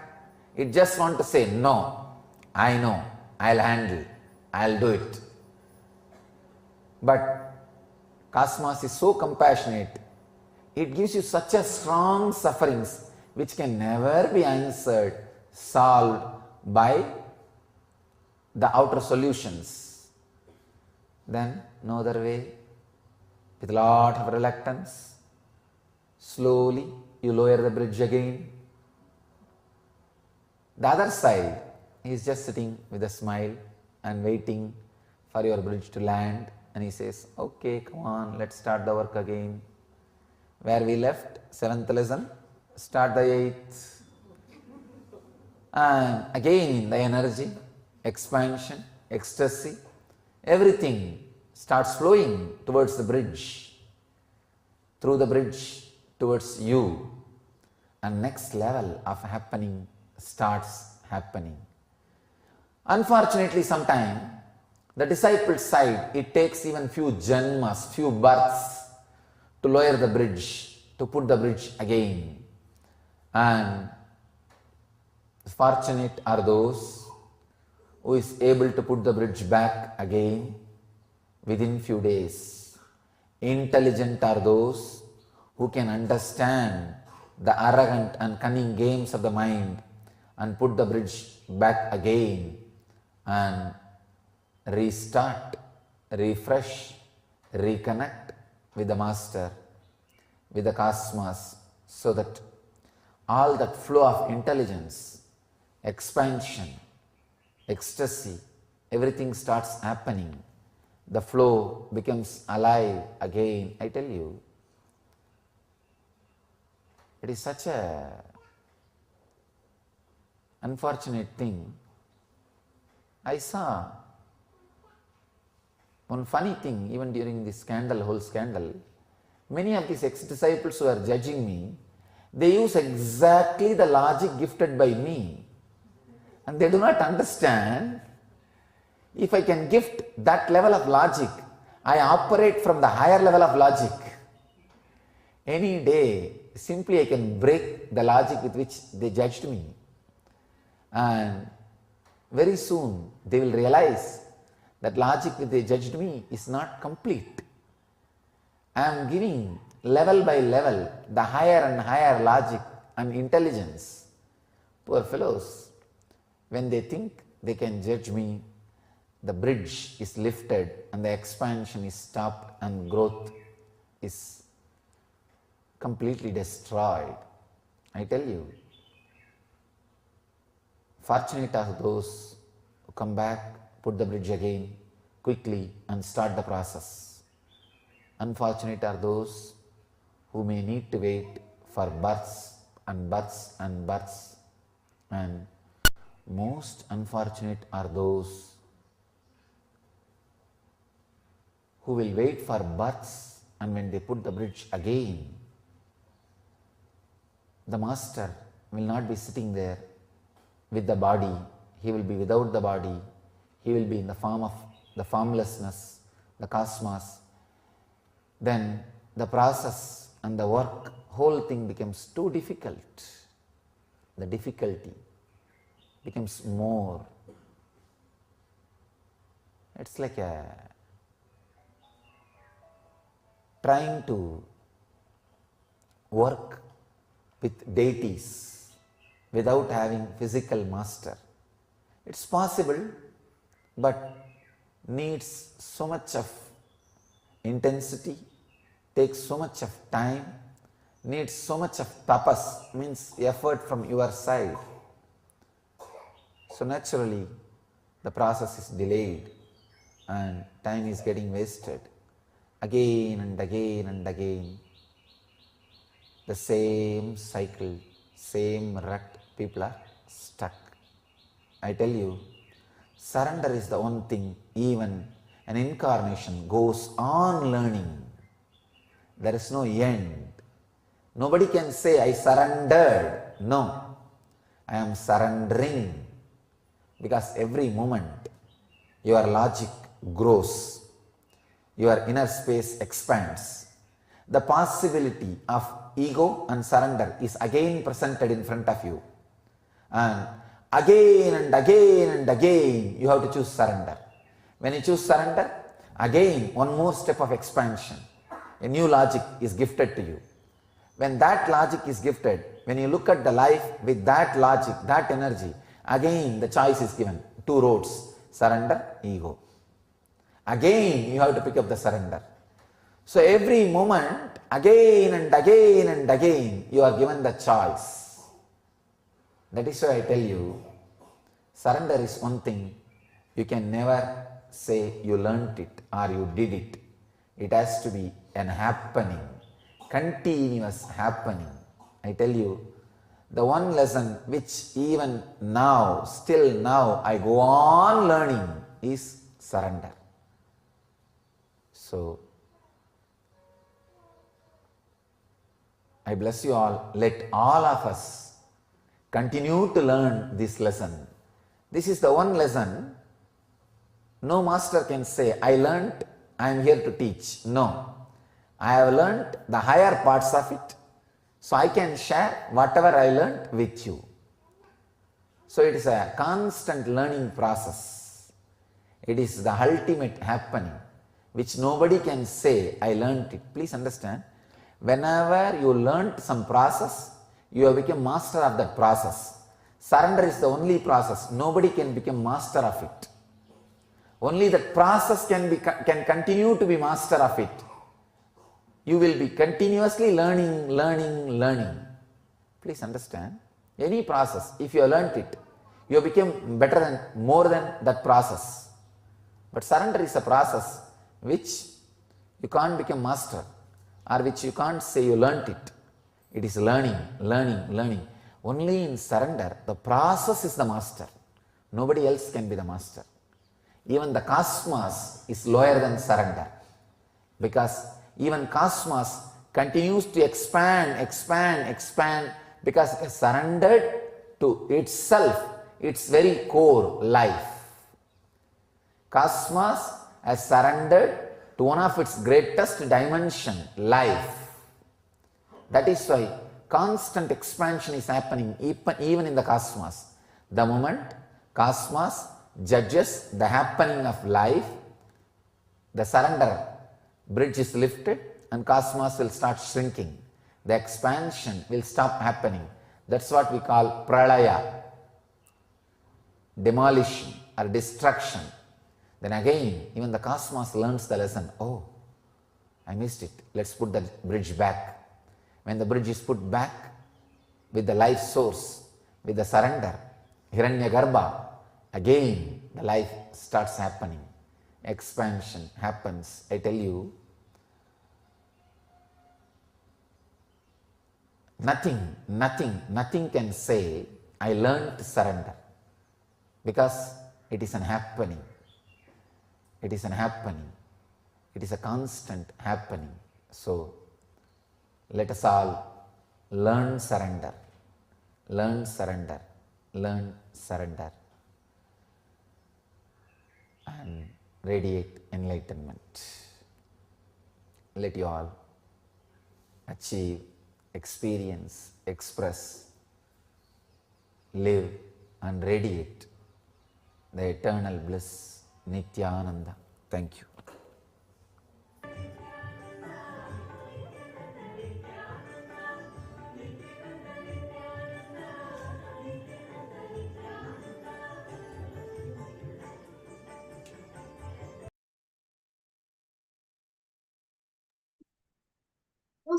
It just wants to say, no, I know, I'll handle, I'll do it. But Cosmos is so compassionate. It gives you such a strong sufferings which can never be answered, solved by the outer solutions. Then no other way, with a lot of reluctance, slowly you lower the bridge again. The other side, he is just sitting with a smile and waiting for your bridge to land, and he says, okay, come on, let's start the work again. Where we left, 7th lesson, start the 8th. And again the energy, expansion, ecstasy, everything starts flowing towards the bridge, through the bridge towards you, and next level of happening starts happening. Unfortunately, sometime the disciple's side, it takes even few janmas, few births to lower the bridge, to put the bridge again. And fortunate are those who is able to put the bridge back again within few days. Intelligent are those who can understand the arrogant and cunning games of the mind and put the bridge back again and restart, refresh, reconnect with the Master, with the cosmos, so that all that flow of intelligence, expansion, ecstasy, everything starts happening. The flow becomes alive again. I tell you, it is such a unfortunate thing. I saw one funny thing even during this whole scandal. Many of these ex-disciples who are judging me, they use exactly the logic gifted by me. And they do not understand, if I can gift that level of logic, I operate from the higher level of logic. Any day, simply I can break the logic with which they judged me. And very soon they will realize that logic that they judged me is not complete. I am giving level by level the higher and higher logic and intelligence. Poor fellows, when they think they can judge me, the bridge is lifted and the expansion is stopped and growth is completely destroyed. I tell you, fortunate are those who come back, put the bridge again quickly and start the process. Unfortunate are those who may need to wait for births and births and births. And most unfortunate are those who will wait for births, and when they put the bridge again, the Master will not be sitting there with the body. He will be without the body. He will be in the form of the formlessness, the cosmos. Then the process and the work, whole thing becomes too difficult. The difficulty becomes more. It's like trying to work with deities without having physical master. It's possible, but needs so much of intensity, takes so much of time, needs so much of tapas, means effort from your side. So naturally, the process is delayed and time is getting wasted. Again and again and again, the same cycle, same rut, people are stuck. I tell you, surrender is the one thing, even an incarnation goes on learning. There is no end. Nobody can say, I surrendered. No, I am surrendering. Because every moment, your logic grows. Your inner space expands. The possibility of ego and surrender is again presented in front of you. And again, you have to choose surrender. When you choose surrender, again, one more step of expansion. A new logic is gifted to you. When that logic is gifted, when you look at the life with that logic, that energy, again the choice is given. Two roads, surrender, ego. Again, you have to pick up the surrender. So every moment, again and again, you are given the choice. That is why I tell you, surrender is one thing. You can never say you learnt it or you did it. It has to be an happening, continuous happening. I tell you, the one lesson which even now, still now, I go on learning is surrender. So, I bless you all. Let all of us continue to learn this lesson. This is the one lesson no master can say, I learnt, I am here to teach. No. I have learnt the higher parts of it, so I can share whatever I learnt with you. So it is a constant learning process. It is the ultimate happening, which nobody can say, I learnt it. Please understand, whenever you learnt some process, you have become master of that process. Surrender is the only process. Nobody can become master of it. Only that process can continue to be master of it. You will be continuously learning. Please understand, any process, if you have learnt it, you have become better than, more than that process. But surrender is a process which you can't become master, or which you can't say you learnt it. It is learning. Only in surrender, the process is the master. Nobody else can be the master. Even the cosmos is lower than surrender, because even cosmos continues to expand, because it is surrendered to itself, its very core, life. Cosmos has surrendered to one of its greatest dimension, life. That is why constant expansion is happening even in the cosmos. The moment cosmos judges the happening of life, the surrender bridge is lifted and cosmos will start shrinking. The expansion will stop happening. That's what we call pralaya, demolition or destruction. Then again, even the cosmos learns the lesson. Oh, I missed it. Let's put the bridge back. When the bridge is put back with the life source, with the surrender, Hiranyagarbha, again the life starts happening. Expansion happens. I tell you, nothing can say, I learned to surrender, because it is an happening. It is an happening. It is a constant happening. So, let us all learn surrender, and radiate enlightenment. Let you all achieve, experience, express, live and radiate the eternal bliss, Nithyananda. Thank you.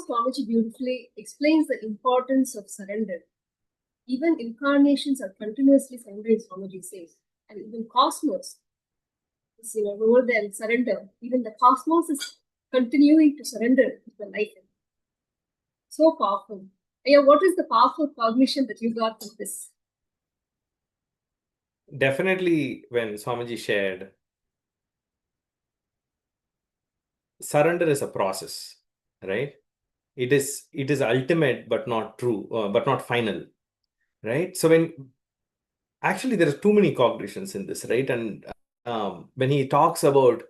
Swamiji beautifully explains the importance of surrender. Even incarnations are continuously surrendering, Swamiji says. And even cosmos is more than surrender. Even the cosmos is continuing to surrender to the life. So powerful. Yeah, what is the powerful cognition that you got from this? Definitely, when Swamiji shared, surrender is a process, right? It is ultimate but not true, but not final, right? So actually there are too many cognitions in this, right? And when he talks about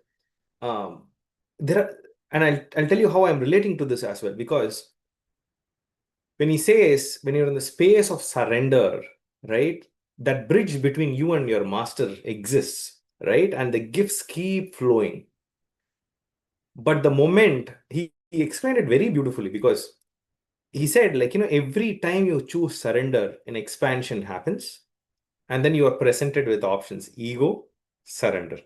there are, and I'll tell you how I'm relating to this as well, because when he says, when you're in the space of surrender, right, that bridge between you and your master exists, right? And the gifts keep flowing. But the moment, he explained it very beautifully, because he said, like, every time you choose surrender, an expansion happens. And then you are presented with options: ego, surrender,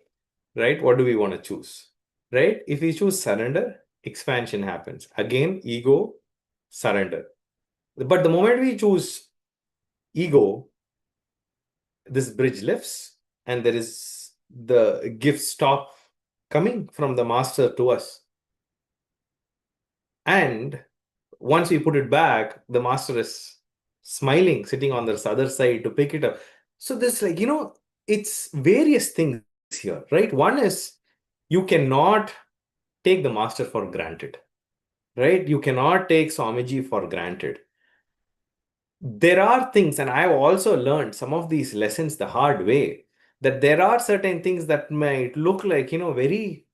right? What do we want to choose, right? If we choose surrender, expansion happens. Again, ego, surrender. But the moment we choose ego, this bridge lifts and there is the gifts stop coming from the master to us. And once we put it back, the master is smiling, sitting on this other side to pick it up. So this, like, it's various things here, right? One is, you cannot take the master for granted, right? You cannot take Swamiji for granted. There are things, and I've also learned some of these lessons the hard way, that there are certain things that might look like, very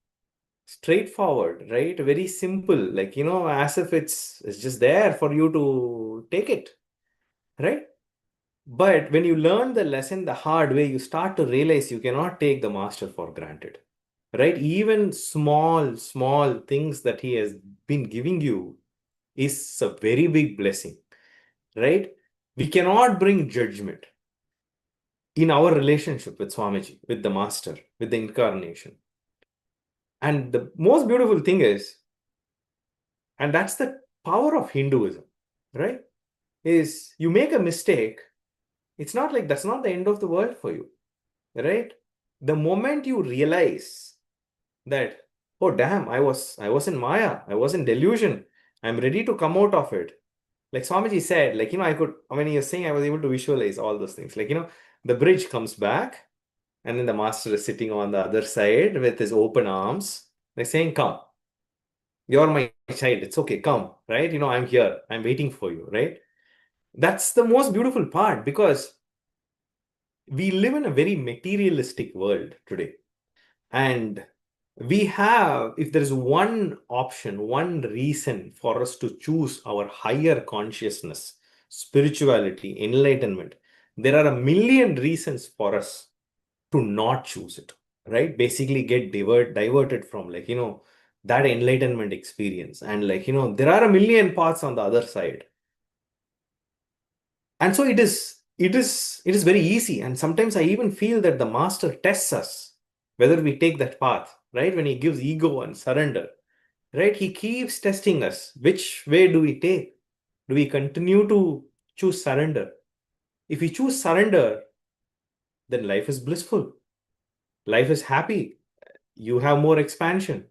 straightforward, right? Very simple, like, as if it's just there for you to take it, right? But when you learn the lesson the hard way, you start to realize you cannot take the master for granted, right? Even small, small things that he has been giving you is a very big blessing, right? We cannot bring judgment in our relationship with Swamiji, with the master, with the incarnation. And the most beautiful thing is, and that's the power of Hinduism, right? Is you make a mistake, it's not like that's not the end of the world for you, right? The moment you realize that, oh damn, I was in Maya, I was in delusion, I'm ready to come out of it. Like Swamiji said, like, I could, when he was saying, I was able to visualize all those things. Like, the bridge comes back, and then the master is sitting on the other side with his open arms, like saying, come, you're my child, it's okay, come, right? I'm here, I'm waiting for you, right? That's the most beautiful part, because we live in a very materialistic world today. And we have, if there is one option, one reason for us to choose our higher consciousness, spirituality, enlightenment, there are a million reasons for us to not choose it, right? Basically get diverted from, like, that enlightenment experience. And, like, there are a million paths on the other side. And so it is very easy. And sometimes I even feel that the master tests us whether we take that path, right? When he gives ego and surrender, right? He keeps testing us. Which way do we take? Do we continue to choose surrender? If we choose surrender, then life is blissful. Life is happy. You have more expansion.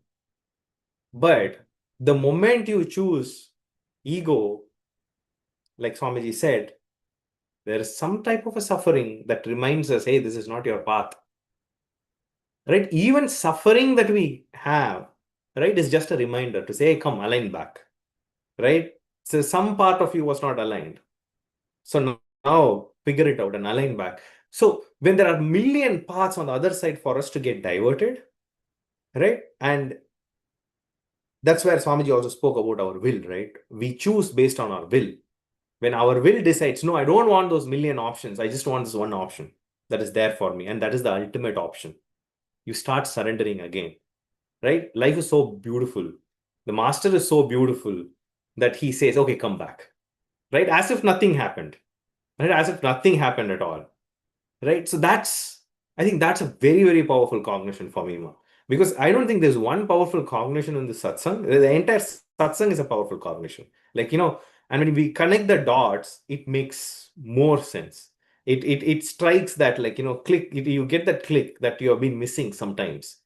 But the moment you choose ego, like Swamiji said, there is some type of a suffering that reminds us, hey, this is not your path. Right? Even suffering that we have, right, is just a reminder to say, hey, come, align back. Right? So some part of you was not aligned. So now figure it out and align back. So when there are million paths on the other side for us to get diverted, right? And that's where Swamiji also spoke about our will, right? We choose based on our will. When our will decides, no, I don't want those million options. I just want this one option that is there for me. And that is the ultimate option. You start surrendering again, right? Life is so beautiful. The master is so beautiful that he says, okay, come back, right? As if nothing happened, right? As if nothing happened at all, right? So I think that's a very, very powerful cognition for me, because I don't think there's one powerful cognition in the satsang. The entire satsang is a powerful cognition. Like, and when we connect the dots, it makes more sense. It strikes that, like, click, you get that click that you have been missing sometimes,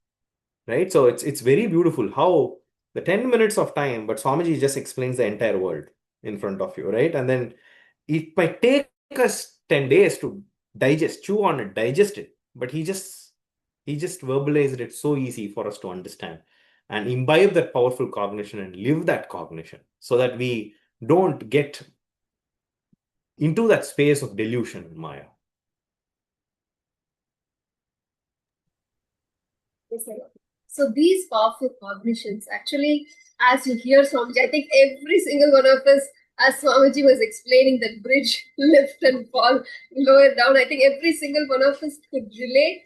right? So it's very beautiful how the 10 minutes of time, but Swamiji just explains the entire world in front of you, right? And then it might take us 10 days to digest, chew on it, digest it, but he just verbalized it so easy for us to understand and imbibe that powerful cognition and live that cognition, so that we don't get into that space of delusion and Maya. Yes, sir. So these powerful cognitions, actually, as you hear Swamiji, I think every single one of us, as Swamiji was explaining that bridge, lift and fall, lower down, I think every single one of us could relate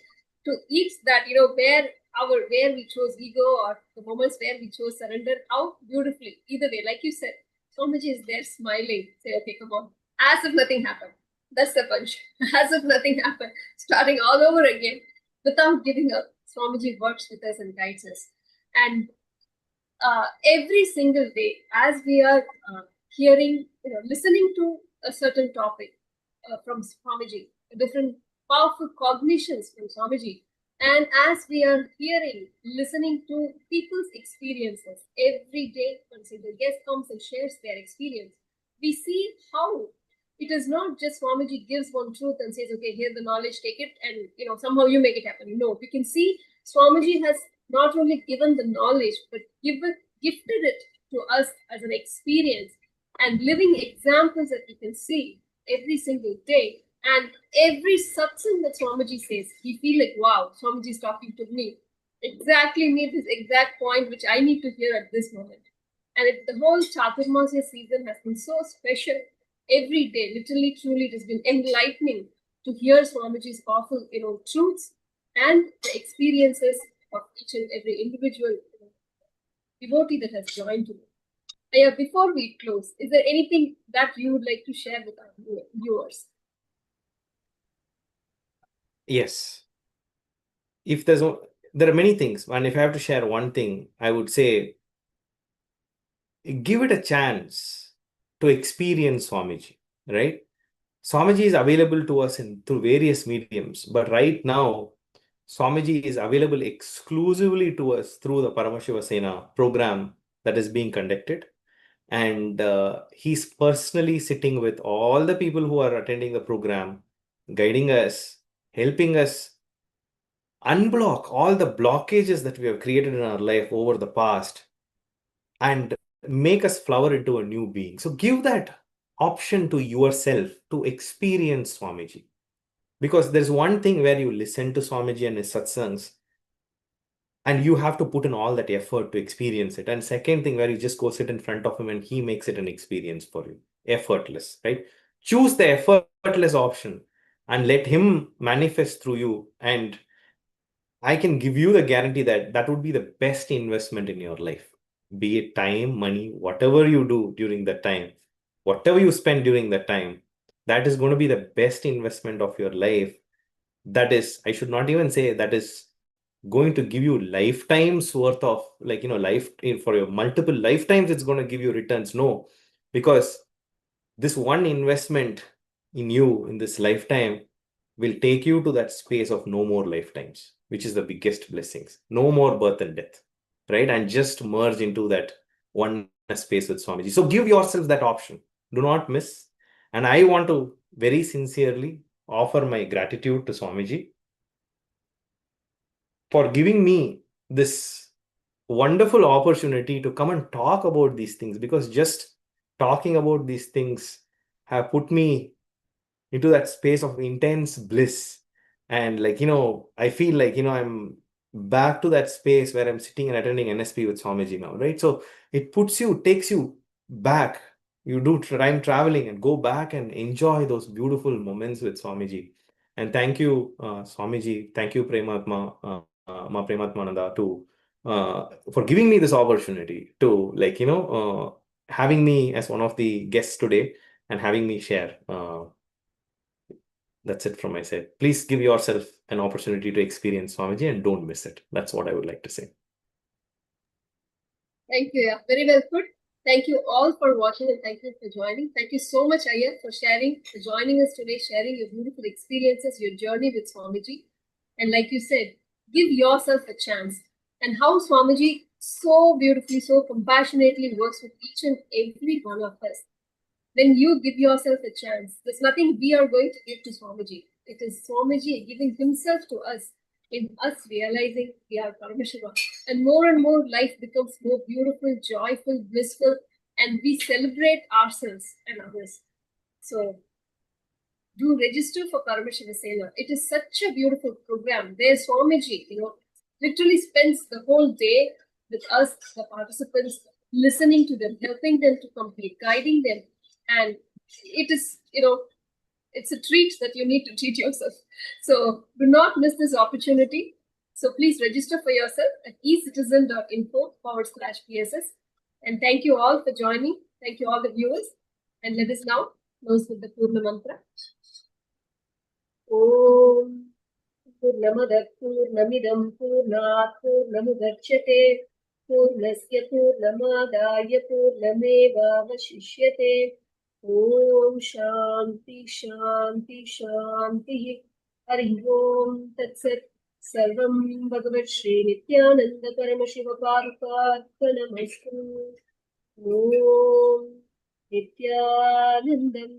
to each that, where we chose ego, or the moments where we chose surrender, how beautifully, either way, like you said, Swamiji is there smiling, say, okay, come on, as if nothing happened. That's the punch. As if nothing happened, starting all over again without giving up. Swamiji works with us and guides us. And every single day, as we are hearing, listening to a certain topic from Swamiji, different powerful cognitions from Swamiji, and as we are hearing, listening to people's experiences every day, once the guest comes and shares their experience, we see how it is not just Swamiji gives one truth and says, okay, here the knowledge, take it, and somehow you make it happen. No, we can see Swamiji has not only given the knowledge, but gifted it to us as an experience and living examples that we can see every single day. And every satsang that Swamiji says, we feel like, wow, Swamiji is talking to me. exactly made this exact point which I need to hear at this moment. And the whole Chaturmasya season has been so special. Every day, literally, truly, it has been enlightening to hear Swamiji's powerful, truths and the experiences of each and every individual devotee that has joined today. Before we close, is there anything that you would like to share with our viewers? Yes. If there are many things, and if I have to share one thing, I would say give it a chance to experience Swamiji, right? Swamiji is available to us through various mediums, but right now, Swamiji is available exclusively to us through the Paramashiva Sena program that is being conducted. And he's personally sitting with all the people who are attending the program, guiding us, helping us unblock all the blockages that we have created in our life over the past and make us flower into a new being. So give that option to yourself to experience Swamiji. Because there's one thing where you listen to Swamiji and his satsangs, and you have to put in all that effort to experience it. And second thing where you just go sit in front of him and he makes it an experience for you. Effortless, right? Choose the effortless option and let him manifest through you. And I can give you the guarantee that that would be the best investment in your life. Be it time, money, whatever you do during that time, whatever you spend during that time, that is going to be the best investment of your life. That is, I should not even say that is going to give you lifetimes worth of life for your multiple lifetimes. It's going to give you returns. No, because this one investment in you in this lifetime will take you to that space of no more lifetimes, which is the biggest blessings. No more birth and death, right? And just merge into that one space with Swamiji. So give yourself that option. Do not miss. And I want to very sincerely offer my gratitude to Swamiji for giving me this wonderful opportunity to come and talk about these things, because just talking about these things have put me into that space of intense bliss. And I feel like, I'm back to that space where I'm sitting and attending NSP with Swamiji now, right? So it takes you back. You do time traveling and go back and enjoy those beautiful moments with Swamiji. And thank you, Swamiji. Thank you, Prematma, Ma Prematmananda, for giving me this opportunity to, having me as one of the guests today and having me share. That's it from my side. Please give yourself an opportunity to experience Swamiji and don't miss it. That's what I would like to say. Thank you. Yeah, very well put. Thank you all for watching and thank you for joining. Thank you so much, Ayya, for joining us today, sharing your beautiful experiences, your journey with Swamiji. And like you said, give yourself a chance. And how Swamiji so beautifully, so compassionately works with each and every one of us. When you give yourself a chance, there's nothing we are going to give to Swamiji. It is Swamiji giving himself to us, in us realizing we are Paramashiva. And more life becomes more beautiful, joyful, blissful, and we celebrate ourselves and others. So do register for Paramashiva Sena. It is such a beautiful program. There Swamiji, literally spends the whole day with us, the participants, listening to them, helping them to complete, guiding them. And it is, it's a treat that you need to treat yourself. So do not miss this opportunity. So please register for yourself at ecitizen.info/PSS. And thank you all for joining. Thank you all the viewers. And let us now close with the Purna Mantra. Om Purnamada Purnamidam Purnat Purnamudachyate Purnasya Purnamadaya Purnameva Vashishyate. Om Shanti Shanti Shanti. Hari Om Tat Sat. Sarvam Bhagavat Shri Nithyananda Paramashiva Parkarpanastu. Om Nithyanandam